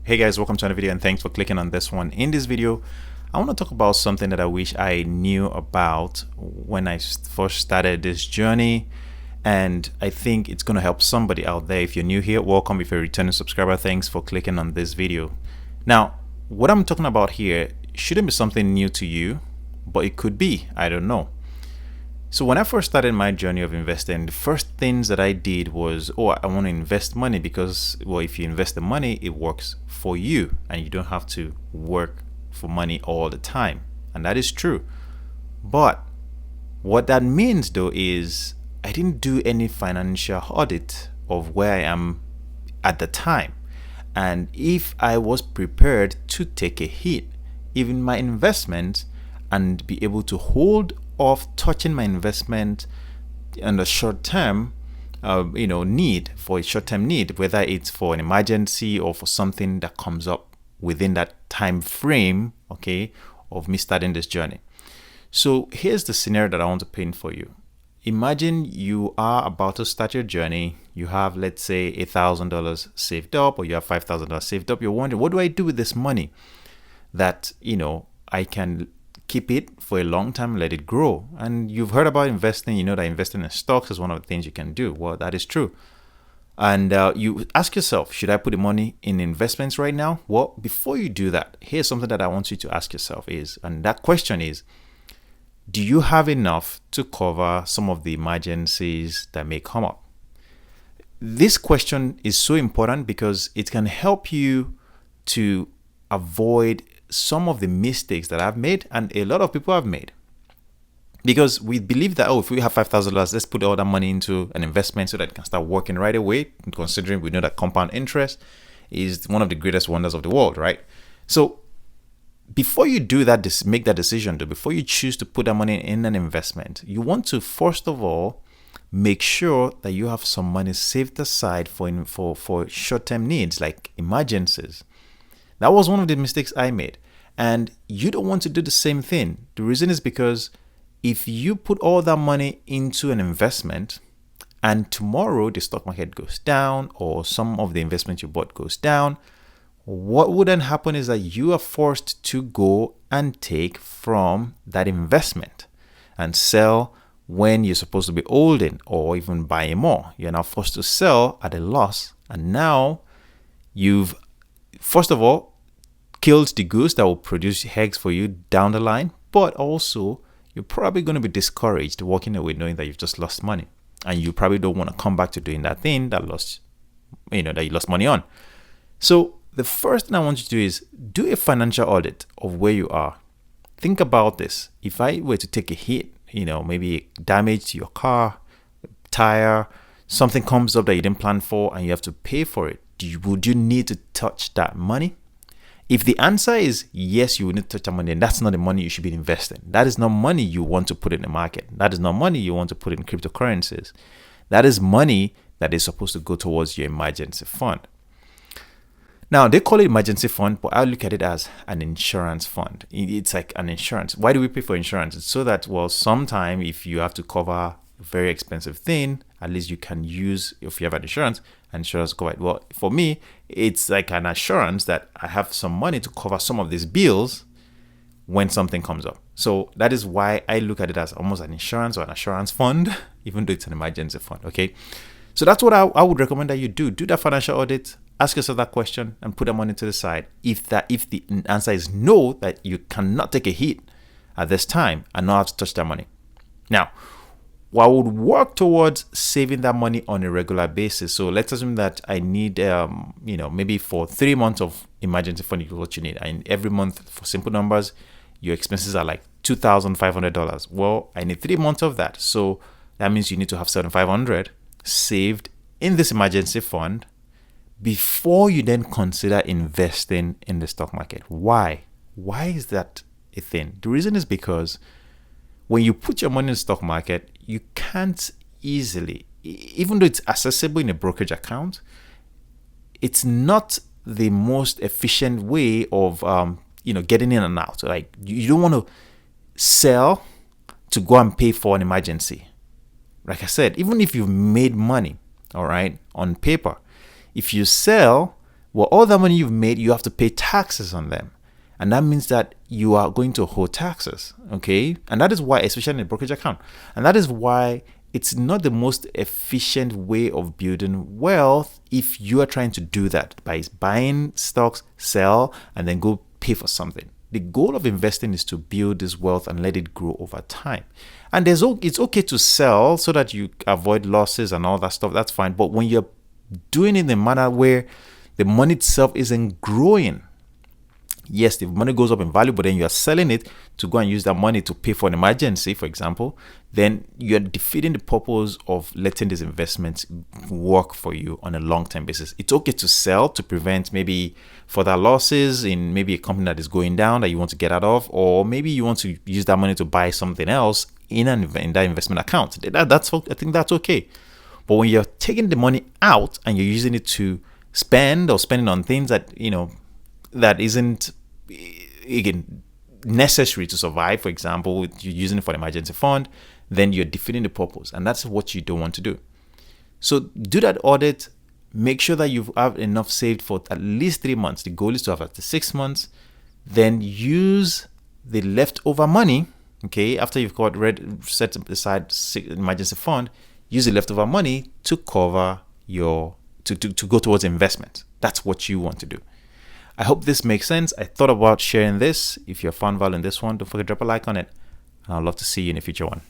Hey guys, welcome to another video and thanks for clicking on this one. In this video, I want to talk about something that I wish I knew about when I first started this journey, and I think it's going to help somebody out there. If you're new here, welcome. If you're a returning subscriber, thanks for clicking on this video. Now, what I'm talking about here shouldn't be something new to you, but it could be. I don't know. So when I first started my journey of investing, the first things that I did was, I want to invest money because, well, if you invest the money, it works for you and you don't have to work for money all the time. And that is true. But what that means though is I didn't do any financial audit of where I am at the time. And if I was prepared to take a hit, even my investment, and be able to hold off touching my investment in the short term need, for a short-term need, whether it's for an emergency or for something that comes up within that time frame, okay, of me starting this journey. So here's the scenario that I want to paint for you. Imagine you are about to start your journey. You have, let's say, $1,000 saved up, or you have $5,000 saved up. You're wondering, what do I do with this money that I can keep it for a long time, let it grow? And you've heard about investing. You know that investing in stocks is one of the things you can do. Well, that is true. And you ask yourself, should I put the money in investments right now? Well, before you do that, here's something that I want you to ask yourself and that question is, do you have enough to cover some of the emergencies that may come up? This question is so important because it can help you to avoid some of the mistakes that I've made and a lot of people have made. Because we believe that, if we have $5,000, let's put all that money into an investment so that it can start working right away, considering we know that compound interest is one of the greatest wonders of the world, right? So before you do that, make that decision, before you choose to put that money in an investment, you want to first of all make sure that you have some money saved aside for short-term needs like emergencies. That was one of the mistakes I made. And you don't want to do the same thing. The reason is because if you put all that money into an investment and tomorrow the stock market goes down or some of the investment you bought goes down, what would then happen is that you are forced to go and take from that investment and sell when you're supposed to be holding, or even buying more. You're now forced to sell at a loss. And now you've, first of all, killed the goose that will produce eggs for you down the line, but also you're probably going to be discouraged walking away knowing that you've just lost money, and you probably don't want to come back to doing that thing that you lost money on. So the first thing I want you to do is do a financial audit of where you are. Think about this. If I were to take a hit, maybe damage to your car, tire, something comes up that you didn't plan for and you have to pay for it, would you need to touch that money? If the answer is yes, you will need to touch that money, then that's not the money you should be investing. That is not money you want to put in the market. That is not money you want to put in cryptocurrencies. That is money that is supposed to go towards your emergency fund. Now, they call it emergency fund, but I look at it as an insurance fund. It's like an insurance. Why do we pay for insurance? It's so that, sometime if you have to cover a very expensive thing, at least you can use, if you have an insurance covered. Well, for me, it's like an assurance that I have some money to cover some of these bills when something comes up. So that is why I look at it as almost an insurance or an assurance fund, even though it's an emergency fund. Okay. So that's what I would recommend that you do. Do that financial audit, ask yourself that question, and put that money to the side. If the answer is no, that you cannot take a hit at this time and not have to touch that money. Now, I would work towards saving that money on a regular basis. So let's assume that I need, maybe for 3 months of emergency fund is what you need. And every month, for simple numbers, your expenses are like $2,500. Well, I need 3 months of that. So that means you need to have $7,500 saved in this emergency fund before you then consider investing in the stock market. Why? Why is that a thing? The reason is because when you put your money in the stock market, you can't easily, even though it's accessible in a brokerage account, it's not the most efficient way of getting in and out. Like, you don't want to sell to go and pay for an emergency. Like I said, even if you've made money, all right, on paper, if you sell Well, all that money you've made, you have to pay taxes on them. And that means that you are going to owe taxes. Okay. And that is why, especially in a brokerage account, and that is why it's not the most efficient way of building wealth if you are trying to do that by buying stocks, sell, and then go pay for something. The goal of investing is to build this wealth and let it grow over time. And it's okay to sell so that you avoid losses and all that stuff. That's fine. But when you're doing it in a manner where the money itself isn't growing, yes, the money goes up in value, but then you are selling it to go and use that money to pay for an emergency, for example, then you're defeating the purpose of letting these investments work for you on a long-term basis. It's okay to sell to prevent maybe further losses in maybe a company that is going down that you want to get out of, or maybe you want to use that money to buy something else in that investment account. I think that's okay. But when you're taking the money out and you're using it to spending on things that, that isn't, again, necessary to survive, for example, you're using it for an emergency fund, then you're defeating the purpose. And that's what you don't want to do. So do that audit. Make sure that you have enough saved for at least 3 months. The goal is to have up to 6 months. Then use the leftover money, okay, after you've set aside emergency fund, use the leftover money to cover to go towards investment. That's what you want to do. I hope this makes sense. I thought about sharing this. If you found value in this one, don't forget to drop a like on it. And I'd love to see you in a future one.